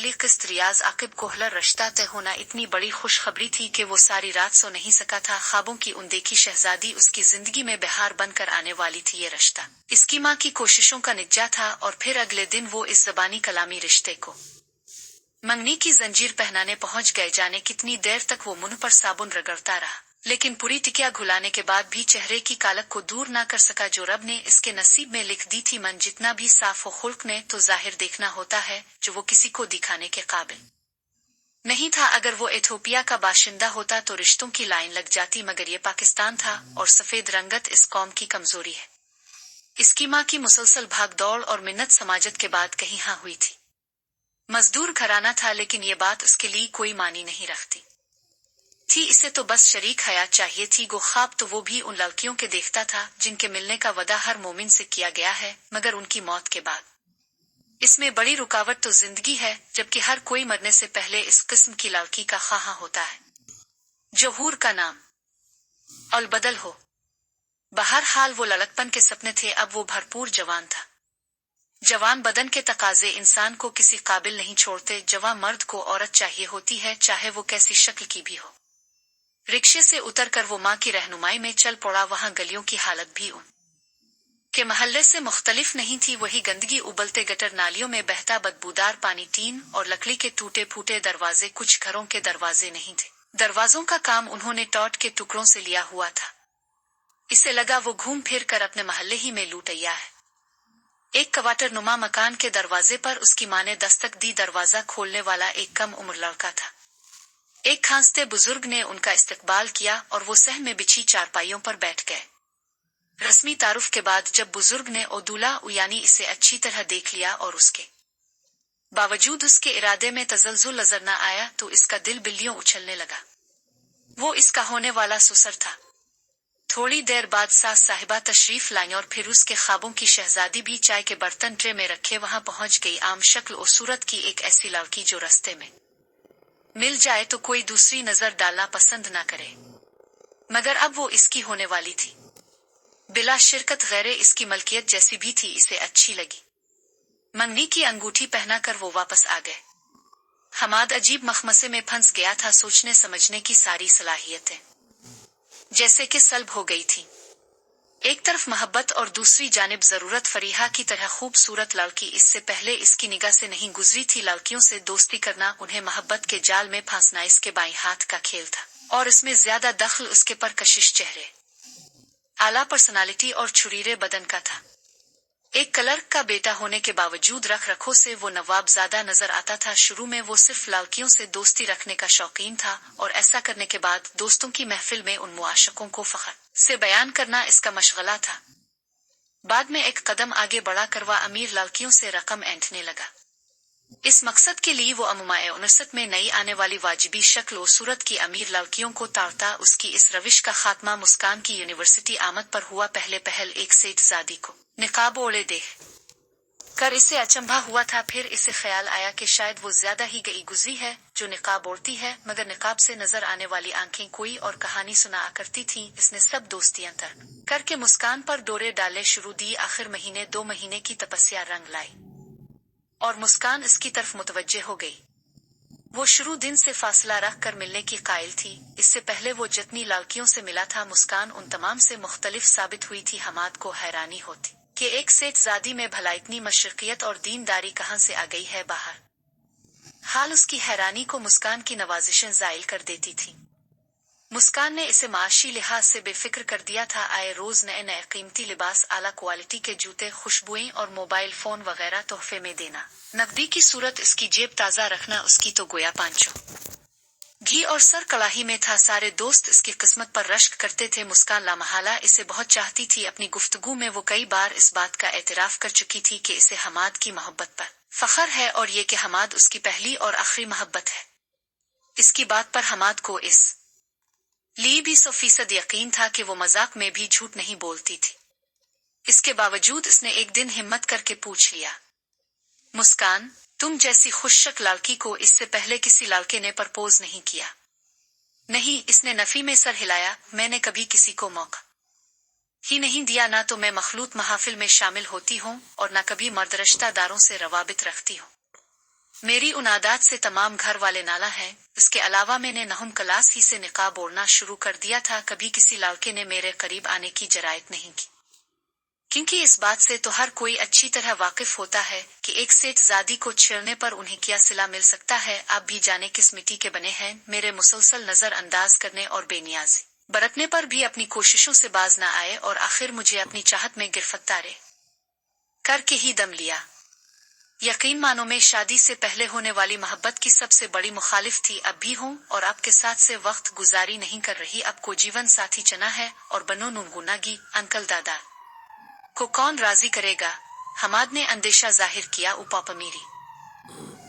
पहली किस्त रियाज आकिब कोहलर रिश्ता तय होना इतनी बड़ी खुशखबरी थी कि वो सारी रात सो नहीं सका था। ख्वाबों की अनदेखी शहजादी उसकी जिंदगी में बहार बनकर आने वाली थी। ये रिश्ता इसकी माँ की कोशिशों का नतीजा था और फिर अगले दिन वो इस ज़बानी कलामी रिश्ते को मंगनी की जंजीर पहनाने पहुंच गए। जाने कितनी देर तक वो मुंह पर साबुन रगड़ता रहा, लेकिन पूरी टिकिया घुलाने के बाद भी चेहरे की कालक को दूर ना कर सका जो रब ने इसके नसीब में लिख दी थी। मन जितना भी साफ हो खुल्क ने तो जाहिर देखना होता है जो वो किसी को दिखाने के काबिल नहीं था। अगर वो इथोपिया का बाशिंदा होता तो रिश्तों की लाइन लग जाती, मगर ये पाकिस्तान था और सफेद रंगत इस कौम की कमजोरी है। इसकी माँ की मुसलसल भागदौड़ और मिन्नत समाजत के बाद कहीं हाँ हुई थी। मजदूर घराना था, लेकिन ये बात उसके लिए कोई मानी नहीं रखती थी। इसे तो बस शरीक हयात चाहिए थी। गो ख्वाब तो वो भी उन लड़कियों के देखता था जिनके मिलने का वदा हर मोमिन से किया गया है, मगर उनकी मौत के बाद इसमें बड़ी रुकावट तो जिंदगी है, जबकि हर कोई मरने से पहले इस किस्म की लड़की का ख्वाहा होता है जो हूर का नाम अलबदल हो। बहरहाल वो लड़कपन के सपने थे, अब वो भरपूर जवान था। जवान बदन के तकाजे इंसान को किसी काबिल नहीं छोड़ते। जवान मर्द को औरत चाहिए होती है, चाहे वो कैसी शक्ल की भी हो। रिक्शे से उतरकर वो माँ की रहनुमाई में चल पड़ा। वहां गलियों की हालत भी उन के महल्ले से मुख्तलिफ नहीं थी। वही गंदगी, उबलते गटर नालियों में बहता बदबूदार पानी, टीन और लकड़ी के टूटे फूटे दरवाजे। कुछ घरों के दरवाजे नहीं थे, दरवाजों का काम उन्होंने टॉट के टुकड़ों से लिया हुआ था। इसे लगा वो घूम फिर कर अपने महल्ले ही में लूटैया है। एक क्वार्टर नुमा मकान के दरवाजे पर उसकी माँ ने दस्तक दी। दरवाजा खोलने वाला एक कम उम्र लड़का था। एक खांसते बुजुर्ग ने उनका इस्तकबाल किया और वो सहन में बिछी चारपाइयों पर बैठ गए। रस्मी तारुफ के बाद जब बुजुर्ग ने ओदूला यानी इसे अच्छी तरह देख लिया और उसके बावजूद उसके इरादे में तजल्जुल नजर न आया तो इसका दिल बिल्लियों उछलने लगा। वो इसका होने वाला ससुर था। थोड़ी देर बाद सास साहिबा तशरीफ लाई और फिर उसके ख्वाबों की शहजादी भी चाय के बर्तन ट्रे में रखे वहां पहुंच गई। आम शक्ल और सूरत की एक ऐसी लड़की जो रास्ते में मिल जाए तो कोई दूसरी नजर डालना पसंद ना करे, मगर अब वो इसकी होने वाली थी। बिला शिरकत गैरे इसकी मलकियत जैसी भी थी, इसे अच्छी लगी। मंगनी की अंगूठी पहनाकर वो वापस आ गए। हमाद अजीब मखमसे में फंस गया था। सोचने समझने की सारी सलाहियतें जैसे कि सल्ब हो गई थी। एक तरफ मोहब्बत और दूसरी जानिब जरूरत। फरीहा की तरह खूबसूरत लड़की इससे पहले इसकी निगाह से नहीं गुजरी थी। लड़कियों से दोस्ती करना, उन्हें मोहब्बत के जाल में फांसना इसके बाईं हाथ का खेल था और इसमें ज्यादा दखल उसके परकशिश चेहरे, आला पर्सनालिटी और छुरीरे बदन का था। एक क्लर्क का बेटा होने के बावजूद रख रखों से वो नवाबजादा नजर आता था। शुरू में वो सिर्फ लड़कियों से दोस्ती रखने का शौकीन था और ऐसा करने के बाद दोस्तों की महफिल में उन मुआशकों को फख्र से बयान करना इसका मशगला था। बाद में एक कदम आगे बढ़ा कर वह अमीर लड़कियों से रकम ऐंठने लगा। इस मकसद के लिए वो अमुमाए 59 में नई आने वाली वाजिबी शक्ल और सूरत की अमीर लड़कियों को ताड़ता। उसकी इस रविश का खात्मा मुस्कान की यूनिवर्सिटी आमद पर हुआ। पहले पहल एक सेठजादी को निकाब ओढ़े देख कर इसे अचंभा हुआ था। फिर इसे ख्याल आया कि शायद वो ज्यादा ही गई गुजरी है जो निकाब ओढ़ती है, मगर निकाब से नजर आने वाली आंखें कोई और कहानी सुना करती थी। इसने सब दोस्तियां तर्क करके मुस्कान पर डोरे डाले शुरू दी। आखिर महीने 2 महीने की तपस्या रंग लाई और मुस्कान इसकी तरफ मुतवज्जे हो गई। वो शुरू दिन से फासला रख कर मिलने की कायल थी। इससे पहले वो जितनी लड़कियों से मिला था, मुस्कान उन तमाम से मुख्तलिफ साबित हुई थी। हमाद को हैरानी होती कि एक सेठजादी में भला इतनी मशरकियत और दीनदारी कहाँ से आ गई है। बाहर हाल उसकी हैरानी को मुस्कान की नवाजिशें जायल कर देती थी। मुस्कान ने इसे माशी लिहाज से बेफिक्र कर दिया था। आए रोज नए नए कीमती लिबास, आला क्वालिटी के जूते, खुशबुएं और मोबाइल फोन वगैरह तोहफे में देना। नकदी की सूरत इसकी जेब ताजा रखना उसकी तो गोया पांचों घी और सर कड़ाही में था। सारे दोस्त इसकी किस्मत पर रश्क करते थे। मुस्कान लामहला इसे बहुत चाहती थी। अपनी गुफ्तगू में वो कई बार इस बात का एतराफ कर चुकी थी कि इसे हमाद की मोहब्बत पर फख्र है और ये कि हमाद उसकी पहली और आखिरी मोहब्बत है। इसकी बात पर हमाद को इस लिए भी 100% यकीन था कि वो मजाक में भी झूठ नहीं बोलती थी। इसके बावजूद इसने एक दिन हिम्मत करके पूछ लिया, मुस्कान, तुम जैसी खुशशक लड़की को इससे पहले किसी लड़के ने प्रपोज नहीं किया? नहीं, इसने नफी में सर हिलाया। मैंने कभी किसी को मौका ही नहीं दिया। ना तो मैं मखलूत महाफिल में शामिल होती हूँ और ना कभी मर्द रिश्तेदारों से रवाबित रखती हूँ। मेरी उन आदत से तमाम घर वाले नाला हैं। इसके अलावा मैंने नहुम क्लास ही से निकाब ओढ़ना शुरू कर दिया था। कभी किसी लड़के ने मेरे करीब आने की जरायत नहीं की, क्योंकि इस बात से तो हर कोई अच्छी तरह वाकिफ होता है कि एक सेठजादी को छेड़ने पर उन्हें क्या सिला मिल सकता है। आप भी जाने किस मिट्टी के बने हैं। मेरे मुसलसल नजर अंदाज करने और बेनियाजी बरतने पर भी अपनी कोशिशों से बाज न आए और आखिर मुझे अपनी चाहत में गिरफ्तार करके ही दम लिया। यकीन मानो मैं शादी से पहले होने वाली मोहब्बत की सबसे बड़ी मुखालिफ थी। अब भी हूँ और आपके साथ से वक्त गुजारी नहीं कर रही। आपको जीवन साथी चुना है और बनो नुनगुनागी। अंकल दादा को कौन राजी करेगा? हमाद ने अंदेशा जाहिर किया। पापा मेरी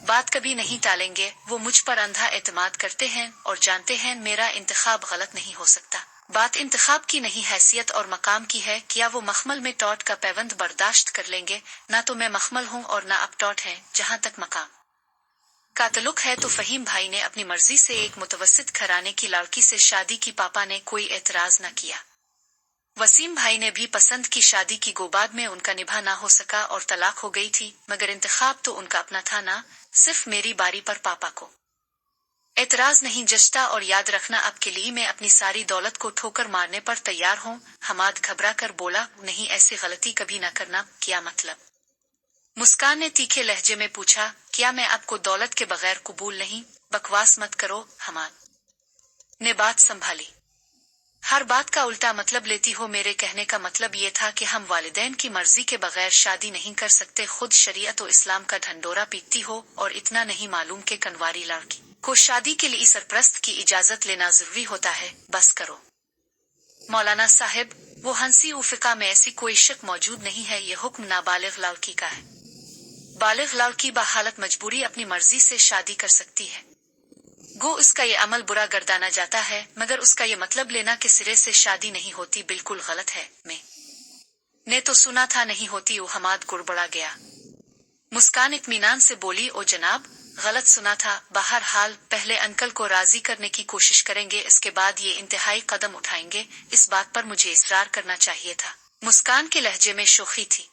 बात कभी नहीं टालेंगे। वो मुझ पर अंधा एतमाद करते हैं और जानते हैं मेरा इंतखाब गलत नहीं हो सकता। बात इंतखाब की नहीं, हैसियत और मकाम की है। क्या वो मखमल में टॉट का पैबंद बर्दाश्त कर लेंगे? ना तो मैं मखमल हूँ और ना आप टॉट हैं। जहाँ तक मकाम का ताल्लुक है तो फहीम भाई ने अपनी मर्जी से एक मुतवस्सित घराने की लड़की से शादी की। पापा ने कोई एतराज न किया। वसीम भाई ने भी पसंद की शादी की। गोबाद में उनका निभा ना हो सका और तलाक हो गई थी, मगर इंतखाब तो उनका अपना था ना। सिर्फ मेरी बारी पर पापा को एतराज नहीं जचता। और याद रखना, आपके लिए मैं अपनी सारी दौलत को ठोकर मारने पर तैयार हूँ। हमाद घबरा कर बोला, नहीं ऐसी गलती कभी न करना। क्या मतलब? मुस्कान ने तीखे लहजे में पूछा। क्या मैं आपको दौलत के बगैर कबूल नहीं? बकवास मत करो। हमाद ने बात संभाली। हर बात का उल्टा मतलब लेती हो। मेरे कहने का मतलब ये था कि हम वालिदैन की मर्जी के बगैर शादी नहीं कर सकते। खुद शरीयत और इस्लाम का ढंडोरा पीटती हो और इतना नहीं मालूम कि कनवारी लड़की को शादी के लिए सरप्रस्त की इजाजत लेना जरूरी होता है। बस करो मौलाना साहब, वो हंसी। उफ़िका में ऐसी कोई शक मौजूद नहीं है। ये हुक्म नाबालिग लड़की का है। बालिग लड़की बहालत मजबूरी अपनी मर्जी से शादी कर सकती है। गो उसका ये अमल बुरा गर्दाना जाता है, मगर उसका ये मतलब लेना कि सिरे से शादी नहीं होती बिल्कुल गलत है। मैं ने तो सुना था नहीं होती। वो हमाद गुड़बड़ा गया। मुस्कान इत्मीनान से बोली, ओ जनाब, गलत सुना था। बहरहाल पहले अंकल को राजी करने की कोशिश करेंगे, इसके बाद ये इंतहाई कदम उठाएंगे। इस बात पर मुझे इसरार करना चाहिए था। मुस्कान के लहजे में शोखी थी।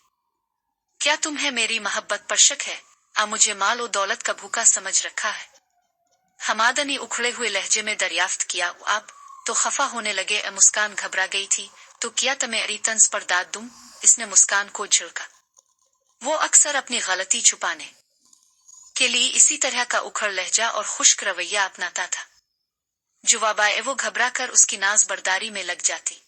क्या तुम्हें मेरी मोहब्बत पर शक है? मुझे माल और दौलत का भूखा समझ रखा है? हमादा ने उखड़े हुए लहजे में दरियाफ्त किया। आप तो खफा होने लगे? मुस्कान घबरा गई थी। तो क्या तुम्हें तंज पर दाद दूं? इसने मुस्कान को झिड़का। वो अक्सर अपनी गलती छुपाने के लिए इसी तरह का उखड़ लहजा और खुश्क रवैया अपनाता था। जुवाबाए वो घबरा कर उसकी नाज बर्दारी में लग जाती।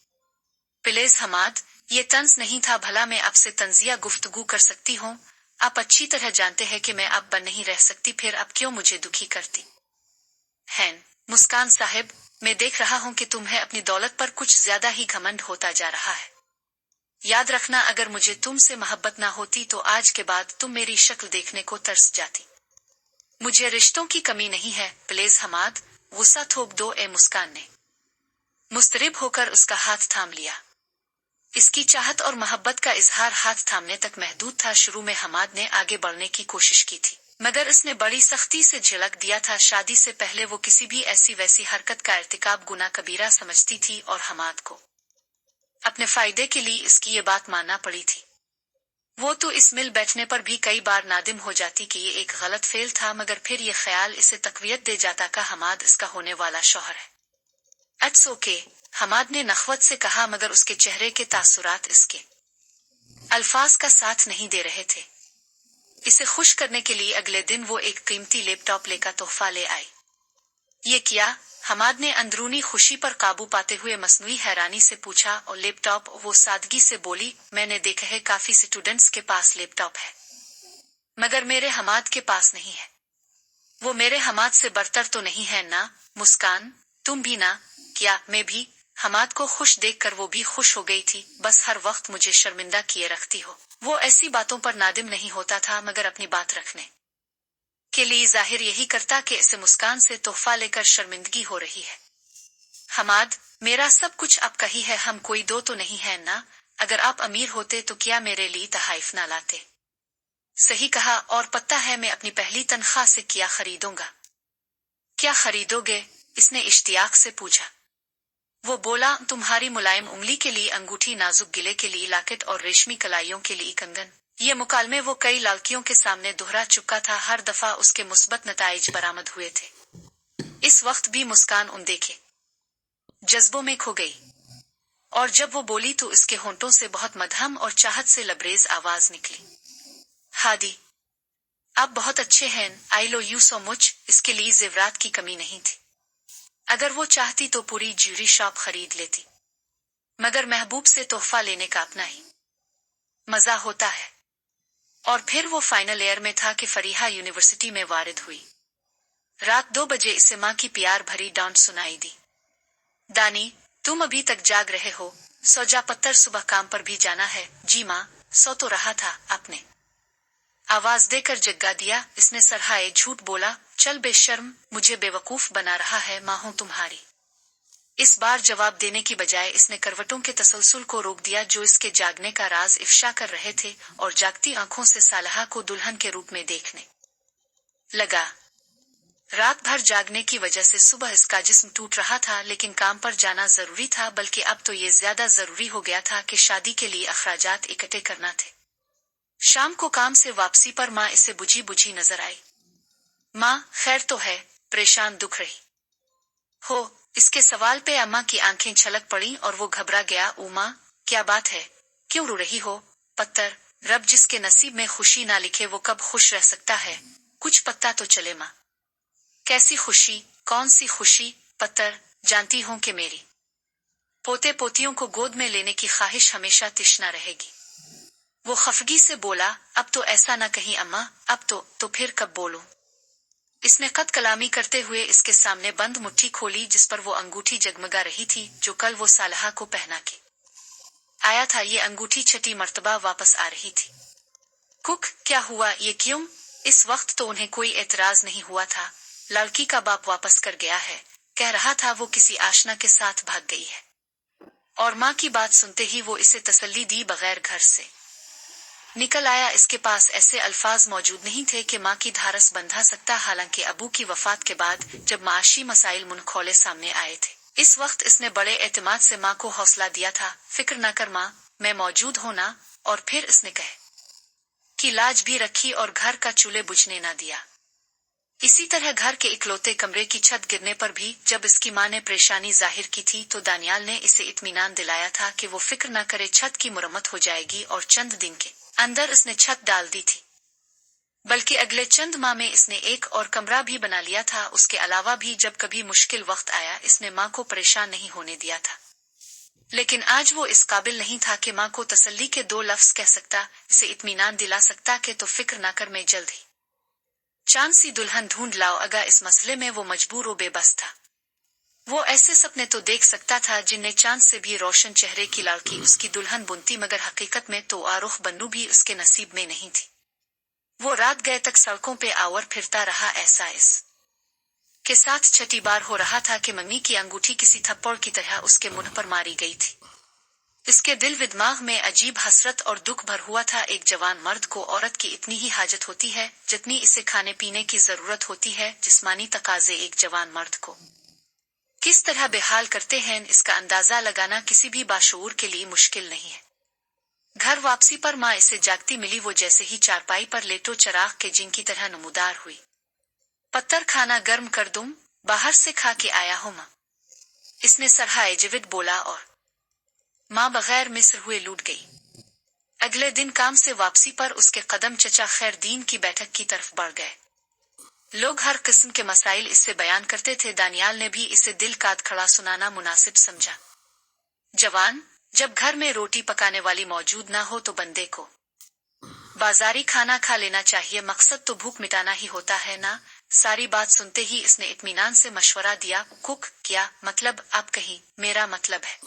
प्लीज हमाद, ये तंज नहीं था। भला मैं आपसे तंजिया गुफ्तगू कर सकती हूँ? आप अच्छी तरह जानते हैं कि मैं आप बन नहीं रह सकती, फिर आप क्यों मुझे दुखी करती हैं? मुस्कान साहिब, मैं देख रहा हूँ कि तुम्हें अपनी दौलत पर कुछ ज्यादा ही घमंड होता जा रहा है। याद रखना, अगर मुझे तुमसे मोहब्बत ना होती तो आज के बाद तुम मेरी शक्ल देखने को तरस जाती। मुझे रिश्तों की कमी नहीं है। प्लीज हमाद, गुस्सा थोप दो। मुस्कान ने मुस्तरिब होकर उसका हाथ थाम लिया। इसकी चाहत और मोहब्बत का इजहार हाथ थामने तक महदूद था। शुरू में हमाद ने आगे बढ़ने की कोशिश की थी, मगर इसने बड़ी सख्ती से झिड़क दिया था। शादी से पहले वो किसी भी ऐसी वैसी हरकत का इर्तिकाब गुनाह कबीरा समझती थी और हमाद को अपने फायदे के लिए इसकी ये बात मानना पड़ी थी। वो तो इस मिल बैठने पर भी कई बार नादिम हो जाती कि ये एक गलत फेल था, मगर फिर ये ख्याल इसे तकवीयत दे जाता का हमाद इसका होने वाला शौहर है। इट्स ओके, हमाद ने नखवत से कहा, मगर उसके चेहरे के तासुरात इसके अल्फाज का साथ नहीं दे रहे थे। इसे खुश करने के लिए अगले दिन वो एक कीमती लैपटॉप लेकर तोहफा ले आई। ये क्या? हमाद ने अंदरूनी खुशी पर काबू पाते हुए मसनूई हैरानी से पूछा। और लैपटॉप? वो सादगी से बोली, मैंने देखा है काफी स्टूडेंट्स के पास लैपटॉप है, मगर मेरे हमाद के पास नहीं है। वो मेरे हमाद से बरतर तो नहीं है ना? मुस्कान, तुम भी ना? क्या मैं भी? हमाद को खुश देखकर वो भी खुश हो गई थी। बस हर वक्त मुझे शर्मिंदा किए रखती हो। वो ऐसी बातों पर नादिम नहीं होता था, मगर अपनी बात रखने के लिए जाहिर यही करता कि इसे मुस्कान से तोहफा लेकर शर्मिंदगी हो रही है। हमाद, मेरा सब कुछ आपका ही है। हम कोई दो तो नहीं है ना? अगर आप अमीर होते तो क्या मेरे लिए तहाइफ ना लाते? सही कहा, और पता है मैं अपनी पहली तनख्वाह से क्या खरीदूंगा? क्या खरीदोगे? इसने इश्तियाक से पूछा। वो बोला, तुम्हारी मुलायम उंगली के लिए अंगूठी, नाजुक गिले के लिए लॉकेट और रेशमी कलाइयों के लिए कंगन। ये मुकालमे वो कई लड़कियों के सामने दोहरा चुका था, हर दफा उसके मुस्बत नताइज बरामद हुए थे। इस वक्त भी मुस्कान उन देखे जज्बों में खो गई, और जब वो बोली तो इसके होंठों से बहुत मधम और चाहत से लबरेज आवाज निकली। हादी, आप बहुत अच्छे हैं, आई लो यू सो मच। इसके लिए जेवरात की कमी नहीं थी। अगर वो चाहती तो पूरी ज्यूरी शॉप खरीद लेती, मगर महबूब से तोहफा लेने का अपना ही मजा होता है। और फिर वो फाइनल ईयर में था कि फरीहा यूनिवर्सिटी में वारिद हुई। रात 2 बजे इसे माँ की प्यार भरी डांट सुनाई दी। दानी, तुम अभी तक जाग रहे हो? सो जा पत्तर, सुबह काम पर भी जाना है। जी माँ, सो तो रहा था, आपने आवाज देकर जगा दिया। इसने सरहाए झूठ बोला, चल बेशर्म, मुझे बेवकूफ बना रहा है, माँ हूं तुम्हारी। इस बार जवाब देने की बजाय इसने करवटों के तसलसल को रोक दिया जो इसके जागने का राज इफ्शा कर रहे थे, और जागती आंखों से सालहा को दुल्हन के रूप में देखने लगा। रात भर जागने की वजह से सुबह इसका जिस्म टूट रहा था, लेकिन काम पर जाना जरूरी था, बल्कि अब तो ये ज्यादा जरूरी हो गया था कि शादी के लिए अखराजात इकट्ठे करना थे। शाम को काम से वापसी पर माँ इसे बुझी बुझी नजर आई। माँ, खैर तो है? परेशान दुख रही हो? इसके सवाल पे अम्मा की आंखें छलक पड़ी और वो घबरा गया। उमा, क्या बात है, क्यों रो रही हो? पत्तर, रब जिसके नसीब में खुशी ना लिखे वो कब खुश रह सकता है? कुछ पता तो चले माँ। कैसी खुशी? कौन सी खुशी? पत्तर, जानती हूं कि मेरी पोते पोतियों को गोद में लेने की ख्वाहिश हमेशा तिश्ना रहेगी। वो खफगी से बोला, अब तो ऐसा ना कहीं अम्मा, अब तो फिर कब बोलूं? इसने कद कलामी करते हुए इसके सामने बंद मुट्ठी खोली जिस पर वो अंगूठी जगमगा रही थी जो कल वो सालहा को पहना के आया था। ये अंगूठी छठी मर्तबा वापस आ रही थी। कुक, क्या हुआ? ये क्यों? इस वक्त तो उन्हें कोई एतराज नहीं हुआ था। लड़की का बाप वापस कर गया है, कह रहा था वो किसी आशना के साथ भाग गई है। और माँ की बात सुनते ही वो इसे तसल्ली दी बगैर घर से निकल आया। इसके पास ऐसे अल्फाज मौजूद नहीं थे कि माँ की धारस बंधा सकता, हालांकि अबू की वफात के बाद जब माशी मसाइल मुंह खोले सामने आए थे, इस वक्त इसने बड़े एतमाद से माँ को हौसला दिया था। फिक्र न कर माँ, मैं मौजूद हूं ना। और फिर इसने कहे कि लाज भी रखी और घर का चूल्हे बुझने न दिया। इसी तरह घर के इकलौते कमरे की छत गिरने पर भी जब इसकी माँ ने परेशानी जाहिर की थी तो दानियाल ने इसे इत्मीनान दिलाया था कि वो फिक्र न करे, छत की मुरम्मत हो जाएगी, और चंद दिन के अंदर इसने छत डाल दी थी। बल्कि अगले चंद माह में इसने एक और कमरा भी बना लिया था। उसके अलावा भी जब कभी मुश्किल वक्त आया इसने माँ को परेशान नहीं होने दिया था। लेकिन आज वो इस काबिल नहीं था कि माँ को तसल्ली के 2 लफ्ज कह सकता, इसे इत्मीनान दिला सकता कि तो फिक्र न कर, मैं जल्द ही चांद सी दुल्हन ढूंढ लाओ। अगर इस मसले में वो मजबूर और बेबस था। वो ऐसे सपने तो देख सकता था जिनमें चांद से भी रोशन चेहरे की लड़की उसकी दुल्हन बुनती, मगर हकीकत में तो आरुख बनू भी उसके नसीब में नहीं थी। वो रात गए तक सड़कों पे आवर फिरता रहा। ऐसा इस के साथ छठी बार हो रहा था कि मम्मी की अंगूठी किसी थप्पड़ की तरह उसके मुंह पर मारी गई थी। इसके दिल व दिमाग में अजीब हसरत और दुख भर हुआ था। एक जवान मर्द को औरत की इतनी ही हाजत होती है जितनी इसे खाने पीने की जरूरत होती है। जिस्मानी तकाजे एक जवान मर्द को किस तरह बेहाल करते हैं, इसका अंदाजा लगाना किसी भी बाशऊर के लिए मुश्किल नहीं है। घर वापसी पर माँ इसे जागती मिली। वो जैसे ही चारपाई पर लेटो चराग के जिन की तरह नमूदार हुई। पत्तर, खाना गर्म कर दूं? बाहर से खा के आया हूं माँ, इसने सरहाए जीवित बोला, और माँ बगैर मिस्र हुए लूट गई। अगले दिन काम से वापसी पर उसके कदम चचा खैरदीन की बैठक की तरफ बढ़ गए। लोग हर किस्म के मसाइल इससे बयान करते थे। दानियाल ने भी इसे दिल काट खड़ा सुनाना मुनासिब समझा। जवान, जब घर में रोटी पकाने वाली मौजूद ना हो तो बंदे को बाजारी खाना खा लेना चाहिए, मकसद तो भूख मिटाना ही होता है ना। सारी बात सुनते ही इसने इत्मीनान से मशवरा दिया। कुक, क्या मतलब? आप कहीं मेरा मतलब है?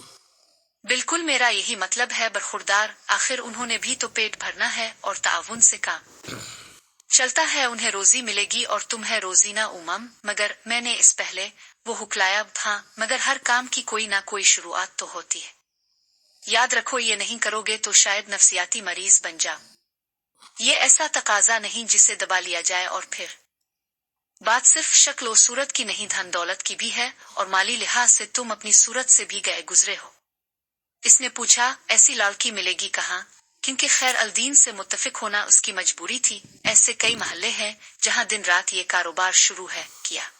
बिल्कुल मेरा यही मतलब है बरखुरदार, आखिर उन्होंने भी तो पेट भरना है और ताउन से काम चलता है, उन्हें रोजी मिलेगी और तुम्हें रोजी ना उमम। मगर मैंने इस पहले वो हुक्लाया था, मगर हर काम की कोई ना कोई शुरुआत तो होती है। याद रखो, ये नहीं करोगे तो शायद नफसियाती मरीज बन जाओ। ये ऐसा तकाजा नहीं जिसे दबा लिया जाए। और फिर बात सिर्फ शक्ल और सूरत की नहीं, धन दौलत की भी है, और माली लिहाज से तुम अपनी सूरत से भी गए गुजरे हो। इसने पूछा, ऐसी लड़की मिलेगी कहाँ? क्योंकि खैर अल्दीन से मुत्तफिक होना उसकी मजबूरी थी। ऐसे कई महल्ले हैं जहां दिन रात ये कारोबार शुरू है किया।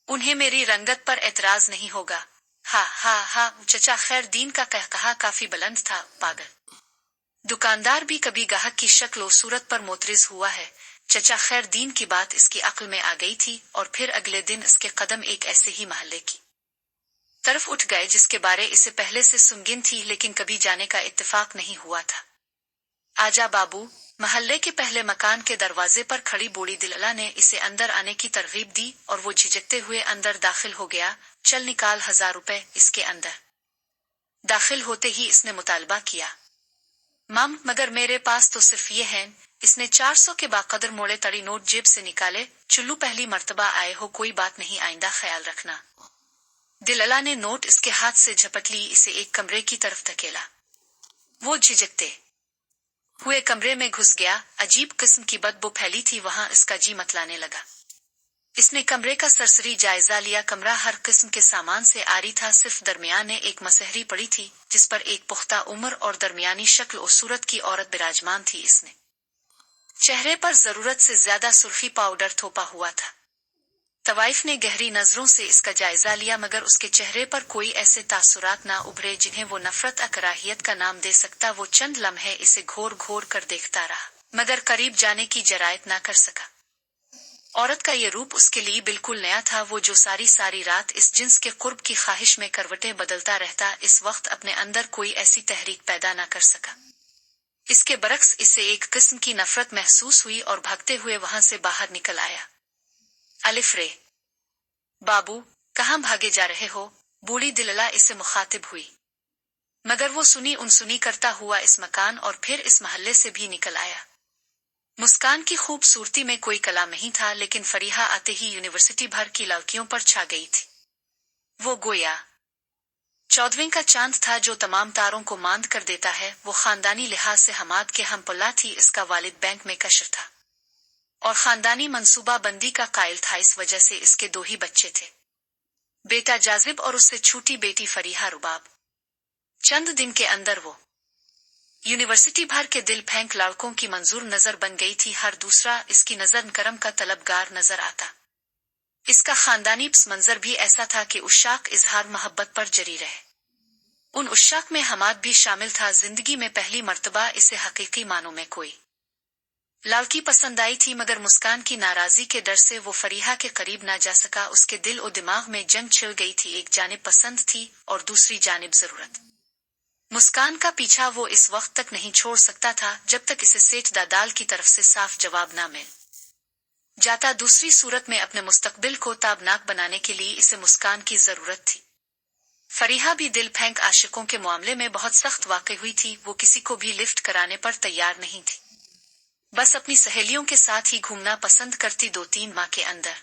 उन्हें मेरी रंगत पर एतराज नहीं होगा। हा हा हा। चचा खैर दीन का कहकहा काफी बुलंद था। पागल दुकानदार भी कभी गाहक की शक्ल और सूरत पर मोतरिज हुआ है। चचा खैर दीन की बात इसकी अक्ल में आ गई थी और फिर अगले दिन इसके कदम एक ऐसे ही महल्ले की तरफ उठ गए जिसके बारे इसे पहले से सुनगिन थी, लेकिन कभी जाने का इत्तेफाक नहीं हुआ था। आजा बाबू। महल्ले के पहले मकान के दरवाजे पर खड़ी बूढ़ी दिलला ने इसे अंदर आने की तरगीब दी और वो झिझकते हुए अंदर दाखिल हो गया। चल निकाल 1000 रुपए। इसके अंदर दाखिल होते ही इसने मुतालबा किया। माम मगर मेरे पास तो सिर्फ ये है। इसने 400 के बाकदर मोड़े तड़ी नोट जेब से निकाले। चुल्लू पहली मर्तबा आए हो, कोई बात नहीं, आइंदा ख्याल रखना। दिलला ने नोट इसके हाथ से झपट ली, इसे एक कमरे की तरफ धकेला। वो झिझकते हुए कमरे में घुस गया। अजीब किस्म की बदबू फैली थी वहां, इसका जी मतलाने लगा। इसने कमरे का सरसरी जायजा लिया। कमरा हर किस्म के सामान से आरी था। सिर्फ दरमियान में एक मसहरी पड़ी थी जिस पर एक पुख्ता उम्र और दरमियानी शक्ल और सूरत की औरत विराजमान थी। इसने चेहरे पर जरूरत से ज्यादा सुर्खी पाउडर थोपा हुआ था। तवाइफ ने गहरी नजरों से इसका जायजा लिया, मगर उसके चेहरे पर कोई ऐसे तासुरात ना उभरे जिन्हें वो नफरत कराहियत का नाम दे सकता। वो चंद लम्हे इसे घोर घोर कर देखता रहा, मगर करीब जाने की जरायत ना कर सका। औरत का ये रूप उसके लिए बिल्कुल नया था। वो जो सारी सारी रात इस जिन्स के कुर्ब की ख्वाहिश में करवटें बदलता रहता, इस वक्त अपने अंदर कोई ऐसी तहरीक पैदा ना कर सका। इसके बरक्स इसे एक किस्म की नफरत महसूस हुई और भागते हुए वहां से बाहर निकल आया। अलिफ रे। बाबू कहाँ भागे जा रहे हो? बूढ़ी दिलला इससे मुखातिब हुई, मगर वो सुनी उनसुनी करता हुआ इस मकान और फिर इस महल्ले से भी निकल आया। मुस्कान की खूबसूरती में कोई कलाम नहीं था, लेकिन फरीहा आते ही यूनिवर्सिटी भर की लड़कियों पर छा गई थी। वो गोया 14वें का चांद था जो तमाम तारों को मांद कर देता है। वो खानदानी लिहाज से हमाद के हमपल्ला थी। इसका वालिद बैंक में कशर था और खानदानी मंसूबा बंदी का कायल था। इस वजह से इसके 2 ही बच्चे थे, बेटा जाजिब और उससे छोटी बेटी फरीहा रुबाब। चंद दिन के अंदर वो यूनिवर्सिटी भर के दिल फेंक लड़कों की मंजूर नजर बन गई थी। हर दूसरा इसकी नजर करम का तलबगार नजर आता। इसका खानदानी पस मंजर भी ऐसा था कि उशाक इजहार मोहब्बत पर जरी रहे। उन उशाक में हमाद भी शामिल था। जिंदगी में पहली मर्तबा इसे हकीकी मानों में कोई लड़की पसंद आई थी, मगर मुस्कान की नाराजगी के डर से वो फरीहा के करीब ना जा सका। उसके दिल और दिमाग में जंग छिड़ गई थी। एक जानिब पसंद थी और दूसरी जानिब जरूरत। मुस्कान का पीछा वो इस वक्त तक नहीं छोड़ सकता था जब तक इसे सेठ दादाल की तरफ से साफ जवाब ना मिल जाता। दूसरी सूरत में अपने मुस्तकबिल को ताबनाक बनाने के लिए इसे मुस्कान की जरूरत थी। फरीहा भी दिल फेंक आशिकों के मामले में बहुत सख्त वाक़ई हुई थी। वो किसी को भी लिफ्ट कराने पर तैयार नहीं थी, बस अपनी सहेलियों के साथ ही घूमना पसंद करती। 2-3 माह के अंदर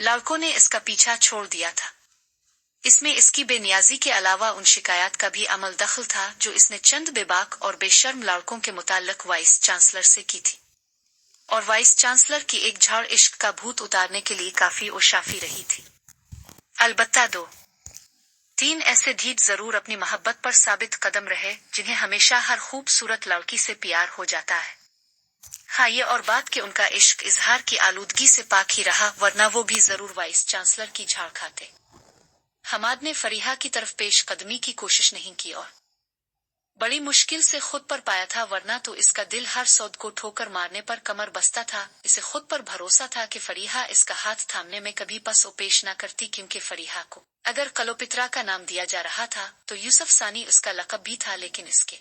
लड़कों ने इसका पीछा छोड़ दिया था। इसमें इसकी बेनियाजी के अलावा उन शिकायत का भी अमल दखल था जो इसने चंद बेबाक और बेशर्म लड़कों के मुताल्लिक वाइस चांसलर से की थी, और वाइस चांसलर की एक झाड़ इश्क का भूत उतारने के लिए काफी और शाफी रही थी। अलबत्ता 2-3 ऐसे ढीठ जरूर अपनी मोहब्बत पर साबित कदम रहे जिन्हें हमेशा हर खूबसूरत लड़की से प्यार हो जाता है। हाँ, ये और बात कि उनका इश्क इजहार की आलूदगी से पाक ही रहा, वरना वो भी जरूर वाइस चांसलर की झाड़ खाते। हमाद ने फरीहा की तरफ पेश कदमी की कोशिश नहीं की और बड़ी मुश्किल से खुद पर पाया था, वरना तो इसका दिल हर सौद को ठोकर मारने पर कमर बस्ता था। इसे खुद पर भरोसा था कि फरीहा इसका हाथ थामने में कभी पस ओ पेश न करती, क्योंकि फरीहा को अगर कलोपित्रा का नाम दिया जा रहा था तो यूसुफ सानी उसका लक़ब भी था। लेकिन इसके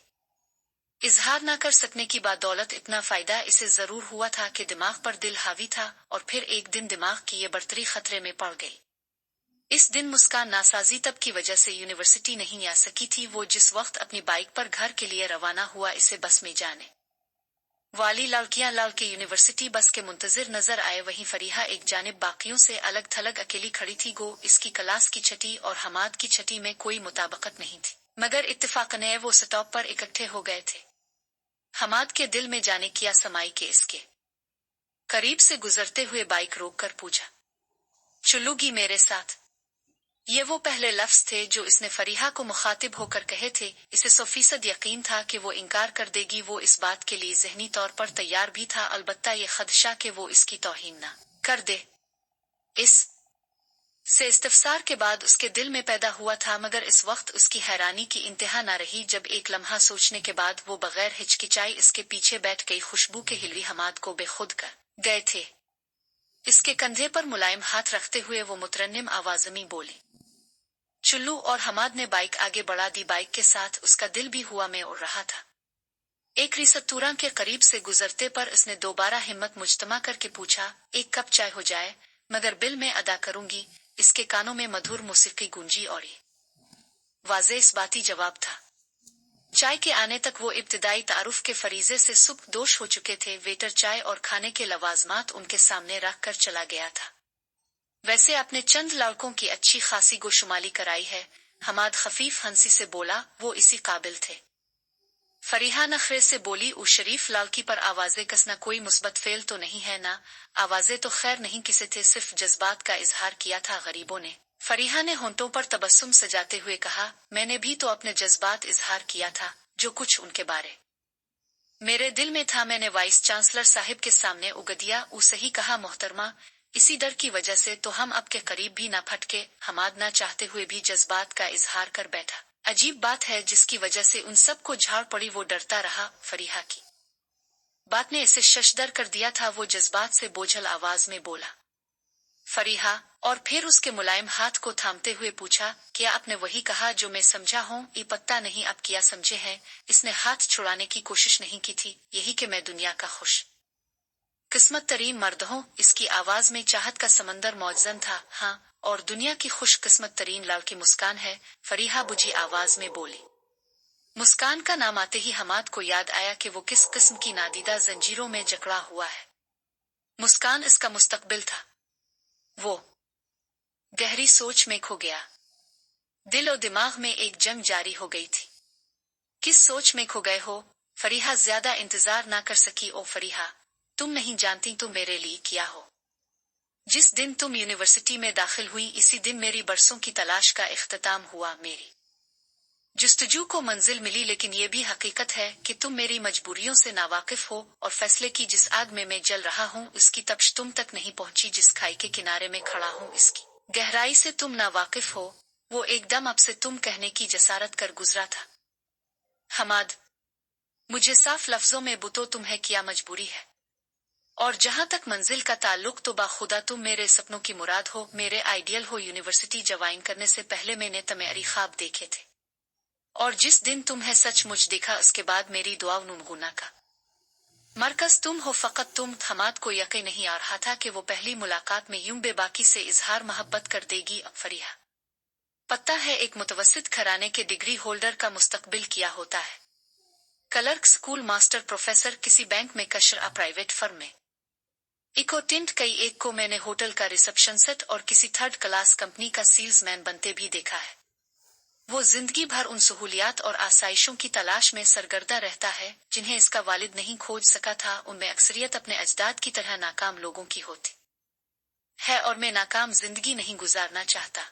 इजहार न कर सकने की बदौलत इतना फायदा इसे जरूर हुआ था कि दिमाग पर दिल हावी था, और फिर एक दिन दिमाग की ये बढ़तरी खतरे में पड़ गई। इस दिन मुस्कान नासाजी तब की वजह से यूनिवर्सिटी नहीं आ सकी थी। वो जिस वक्त अपनी बाइक पर घर के लिए रवाना हुआ, इसे बस में जाने वाली लड़कियां लाल के यूनिवर्सिटी बस के मुंतजिर नजर आए। वहीं फरीहा एक जानिब बाकियों से अलग थलग अकेली खड़ी थी। गो इसकी क्लास की छठी और हमाद की छठी में कोई मुताबिकत नहीं थी, मगर इत्तेफाकन वो स्टॉप पर इकट्ठे हो गए थे। हमाद के दिल में जाने किया समाई के इसके करीब से गुजरते हुए बाइक रोक कर पूछा, चलूगी मेरे साथ? ये वो पहले लफ्ज थे जो इसने फरीहा को मुखातिब होकर कहे थे। इसे 100% यकीन था कि वो इनकार कर देगी। वो इस बात के लिए ज़हनी तौर पर तैयार भी था, अलबत्ता ये खदशा कि वो इसकी तौहीन न कर दे। इस से इस्तफसार के बाद उसके दिल में पैदा हुआ था, मगर इस वक्त उसकी हैरानी की इंतहा न रही जब एक लम्हा सोचने के बाद वो बगैर हिचकिचाई इसके पीछे बैठ गई। खुशबू के हिलवी हमाद को बेखुद कर गए थे। इसके कंधे पर मुलायम हाथ रखते हुए वो मुतरन्निम आवाज में बोली। चुल्लू और हमाद ने बाइक आगे बढ़ा दी। बाइक के साथ उसका दिल भी हुआ में उड़ रहा था। एक रिसत्तूरा के करीब से गुजरते पर इसने दोबारा हिम्मत मुजतमा करके पूछा, एक कप चाय हो जाए, मगर बिल मैं अदा करूंगी। इसके कानों में मधुर मौसीकी गूंजी और वाज़े इस्बाती जवाब था। चाय के आने तक वो इब्तिदाई तारुफ के फरीजे से सुब्कदोश हो चुके थे। वेटर चाय और खाने के लवाजमात उनके सामने रख कर चला गया था। वैसे आपने चंद लड़कों की अच्छी खासी गोशुमाली कराई है, हमाद खफीफ हंसी से बोला। वो इसी काबिल थे। फरीहा नखरे से उस शरीफ लड़की पर आवाजें कसना कोई मुस्बत फेल तो नहीं है ना? आवाजें तो खैर नहीं किसे थे, सिर्फ जज्बात का इजहार किया था गरीबों ने। फरीहा ने होंठों पर तबस्सुम सजाते हुए कहा, मैंने भी तो अपने जज्बात इजहार किया था, जो कुछ उनके बारे मेरे दिल में था मैंने वाइस चांसलर साहिब के सामने उगदिया। सही कहा मोहतरमा, इसी डर की वजह से तो हम अब के करीब भी न फटके। हमाद ना चाहते हुए भी जज्बात का इजहार कर बैठा। अजीब बात है, जिसकी वजह से उन सबको झाड़ पड़ी वो डरता रहा। फरीहा की बात ने इसे शशदर कर दिया था। वो जज्बात से बोझल आवाज में बोला, फरीहा, और फिर उसके मुलायम हाथ को थामते हुए पूछा, क्या आपने वही कहा जो मैं समझा हूँ? ये पता नहीं आप क्या समझे हैं। इसने हाथ छुड़ाने की कोशिश नहीं की थी। यही कि मैं दुनिया का खुश किस्मत तरीन मर्द हूँ। इसकी आवाज में चाहत का समंदर मौजूद था। हाँ, और दुनिया की खुश किस्मत तरीन लड़की मुस्कान है। फरीहा बुझी आवाज में बोली। मुस्कान का नाम आते ही हमाद को याद आया कि वो किस किस्म की नादीदा जंजीरों में जकड़ा हुआ है। मुस्कान इसका मुस्तकबिल था। वो गहरी सोच में खो गया। दिल और दिमाग में एक जंग जारी हो गई थी। किस सोच में खो गए हो? फरीहा ज्यादा इंतजार ना कर सकी। ओ फरीहा, तुम नहीं जानती तुम मेरे लिए क्या हो। जिस दिन तुम यूनिवर्सिटी में दाखिल हुई, इसी दिन मेरी बरसों की तलाश का इख्तिताम हुआ। मेरी जुस्तजू को मंजिल मिली, लेकिन ये भी हकीकत है कि तुम मेरी मजबूरियों से नावाकिफ हो और फैसले की जिस आग में मैं जल रहा हूँ उसकी तपश तुम तक नहीं पहुंची। जिस खाई के किनारे में खड़ा हूँ इसकी गहराई से तुम नावाकिफ हो। वो एकदम अब से तुम कहने की जसारत कर गुजरा था। हमाद, मुझे साफ लफ्जों में बुतो तुम्हें क्या मजबूरी है? और जहां तक मंजिल का ताल्लुक, तो बाखुदा तुम मेरे सपनों की मुराद हो, मेरे आइडियल हो। यूनिवर्सिटी ज्वाइन करने से पहले मैंने तुम्हारी ख्वाब देखे थे, और जिस दिन तुम्हें सचमुच देखा उसके बाद मेरी दुआ नुनगुना का मरकज तुम हो। फकत तुम। हमाद को यकीन नहीं आ रहा था कि वो पहली मुलाकात में यूं बेबाकी से इजहार मोहब्बत कर देगी। अब फरीहा पता है, एक मुतवस्सित घराने के डिग्री होल्डर का मुस्तकबिल क्या होता है। क्लर्क, स्कूल मास्टर, प्रोफेसर, किसी बैंक में कशर, प्राइवेट फर्म में इकोटेंट, कई एक को मैंने होटल का रिसेप्शनिस्ट और किसी थर्ड क्लास कंपनी का सेल्समैन बनते भी देखा है। वो जिंदगी भर उन सहूलियात और आसाइशों की तलाश में सरगर्दा रहता है जिन्हें इसका वालिद नहीं खोज सका था। उनमें अक्सरियत अपने अजदाद की तरह नाकाम लोगों की होती है, और मैं नाकाम जिंदगी नहीं गुजारना चाहता।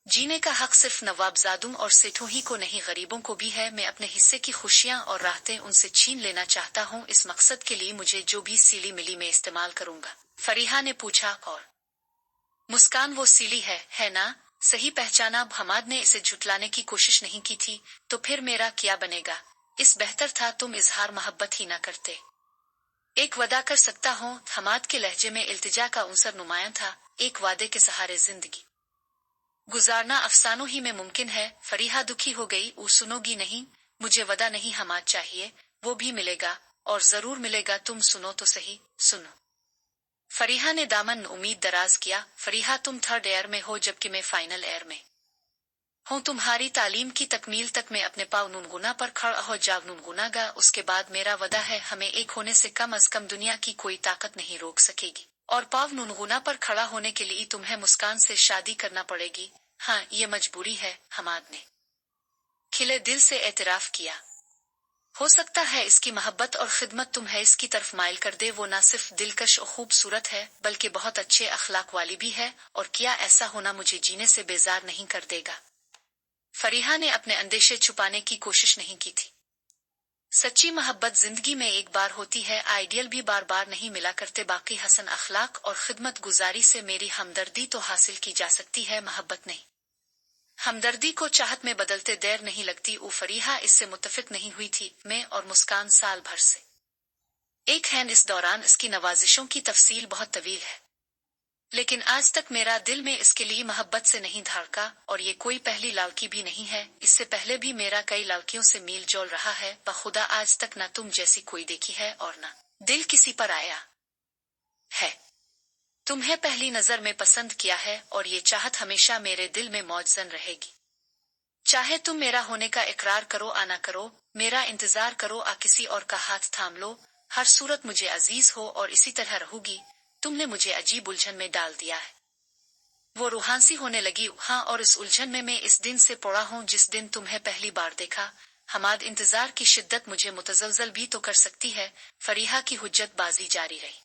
जीने का हक सिर्फ नवाबजादों और सेठों ही को नहीं, गरीबों को भी है। मैं अपने हिस्से की खुशियां और राहतें उनसे छीन लेना चाहता हूँ। इस मकसद के लिए मुझे जो भी सीली मिली मैं इस्तेमाल करूंगा। फरीहा ने पूछा, और मुस्कान वो सीली है ना? सही पहचाना। हमाद ने इसे झुटलाने की कोशिश नहीं की थी। तो फिर मेरा क्या बनेगा? इस बेहतर था तुम इजहार मोहब्बत ही ना करते। एक वादा कर सकता हूँ। हमाद के लहजे में इल्तिजा का उनसर नुमायां था। एक वादे के सहारे जिंदगी गुजारना अफसानों ही में मुमकिन है। फरीहा दुखी हो गई। सुनोगी नहीं? मुझे वदा नहीं हमाद चाहिए। वो भी मिलेगा, और जरूर मिलेगा। तुम सुनो तो सही, सुनो। फरीहा ने दामन उम्मीद दराज किया। फरीहा, तुम थर्ड ईयर में हो जबकि मैं फाइनल ईयर में हूँ। तुम्हारी तालीम की तकमील तक मैं अपने पाँव नुनगुना पर खड़ा हो जाग नुनगुनागा। उसके बाद मेरा वदा है, हमें एक होने से कम अज कम दुनिया की कोई ताकत नहीं रोक सकेगी। और पाव नुनगुना पर खड़ा होने के लिए तुम्हें मुस्कान से शादी करना पड़ेगी। हाँ, ये मजबूरी है। हमाद ने खिले दिल से एतराफ किया। हो सकता है इसकी मोहब्बत और खिदमत तुम्हें इसकी तरफ माइल कर दे। वो ना सिर्फ दिलकश और खूबसूरत है बल्कि बहुत अच्छे अखलाक वाली भी है, और क्या ऐसा होना मुझे जीने से बेजार नहीं कर देगा? फरीहा ने अपने अंदेशे छुपाने की कोशिश नहीं की थी। सच्ची मोहब्बत जिंदगी में एक बार होती है, आइडियल भी बार बार नहीं मिला करते। बाकी हसन अखलाक और खिदमत गुजारी से मेरी हमदर्दी तो हासिल की जा सकती है, मोहब्बत नहीं। हमदर्दी को चाहत में बदलते देर नहीं लगती। फरीहा इससे मुत्तफिक नहीं हुई थी। मैं और मुस्कान साल भर से एक हैं। इस दौरान इसकी नवाजिशों की तफसील बहुत तवील है, लेकिन आज तक मेरा दिल में इसके लिए मोहब्बत से नहीं धड़का। और ये कोई पहली लड़की भी नहीं है, इससे पहले भी मेरा कई लड़कियों से मेल जोल रहा है। बखुदा आज तक ना तुम जैसी कोई देखी है और ना दिल किसी पर आया है। तुम्हें पहली नजर में पसंद किया है और ये चाहत हमेशा मेरे दिल में मौजूद रहेगी। चाहे तुम मेरा होने का इकरार करो आना करो, मेरा इंतजार करो आ किसी और का हाथ थाम लो, हर सूरत मुझे अजीज हो और इसी तरह रहूगी। तुमने मुझे अजीब उलझन में डाल दिया है। वो रूहांसी होने लगी। हाँ, और इस उलझन में मैं इस दिन से पड़ा हूँ जिस दिन तुम्हें पहली बार देखा। हमाद, इंतजार की शिद्दत मुझे मुतजलजल भी तो कर सकती है। फरीहा की हुज्जत बाजी जारी रही।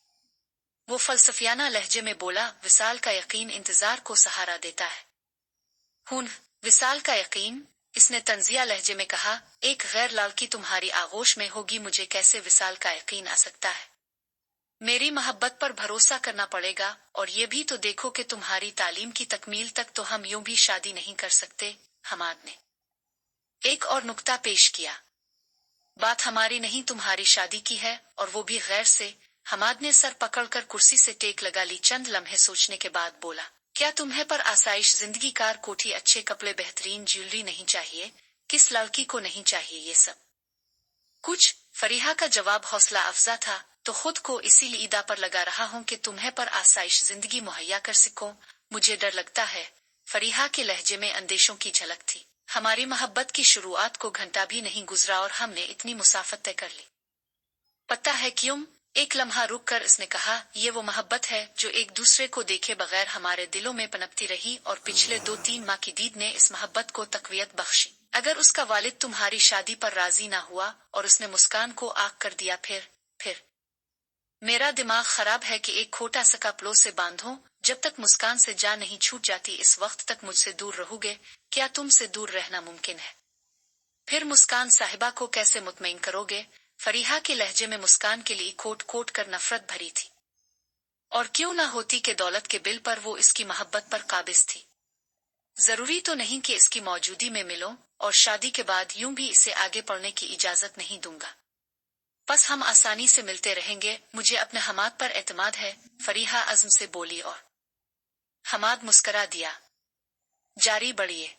वो फलसफियाना लहजे में बोला, विसाल का यकीन इंतजार को सहारा देता है। हुन विसाल का यकीन, इसने तंजिया लहजे में कहा। एक गैर लड़की तुम्हारी आगोश में होगी, मुझे कैसे विसाल का यकीन आ सकता है? मेरी मोहब्बत पर भरोसा करना पड़ेगा। और ये भी तो देखो कि तुम्हारी तालीम की तकमील तक तो हम यूं भी शादी नहीं कर सकते। हमाद ने एक और नुक्ता पेश किया। बात हमारी नहीं तुम्हारी शादी की है, और वो भी गैर से। हमाद ने सर पकड़कर कुर्सी से टेक लगा ली। चंद लम्हे सोचने के बाद बोला, क्या तुम्हें पर आसाइश, जिंदगी, कार, कोठी, अच्छे कपड़े, बेहतरीन ज्वेलरी नहीं चाहिए? किस लड़की को नहीं चाहिए ये सब कुछ? फरीहा का जवाब हौसला अफजा था। तो खुद को इसीलिए ईदा पर लगा रहा हूं कि तुम्हें पर आसाइश जिंदगी मुहैया कर सकूं। मुझे डर लगता है। फरीहा के लहजे में अंदेशों की झलक थी। हमारी मोहब्बत की शुरुआत को घंटा भी नहीं गुजरा और हमने इतनी मुसाफत तय कर ली। पता है क्यों? एक लम्हा रुक कर इसने कहा, ये वो मोहब्बत है जो एक दूसरे को देखे बगैर हमारे दिलों में पनपती रही, और पिछले 2-3 माह की दीद ने इस मोहब्बत को तकवीयत बख्शी। अगर उसका वालिद तुम्हारी शादी पर राजी ना हुआ और उसने मुस्कान को आग कर दिया, फिर मेरा दिमाग खराब है कि एक खोटा सा कपड़ों से बांधो। जब तक मुस्कान से जान नहीं छूट जाती, इस वक्त तक मुझसे दूर रहोगे? क्या तुमसे दूर रहना मुमकिन है? फिर मुस्कान साहिबा को कैसे मुतमईन करोगे? फरीहा के लहजे में मुस्कान के लिए कोट कोट कर नफरत भरी थी। और क्यों ना होती कि दौलत के बिल पर वो इसकी मोहब्बत पर काबिज थी। जरूरी तो नहीं कि इसकी मौजूदगी में मिलो, और शादी के बाद यूं भी इसे आगे बढ़ने की इजाजत नहीं दूंगा। बस हम आसानी से मिलते रहेंगे। मुझे अपने हमाद पर एतमाद है, फरीहा अज़्म से बोली। और हमाद मुस्करा दिया। जारी बढ़िए।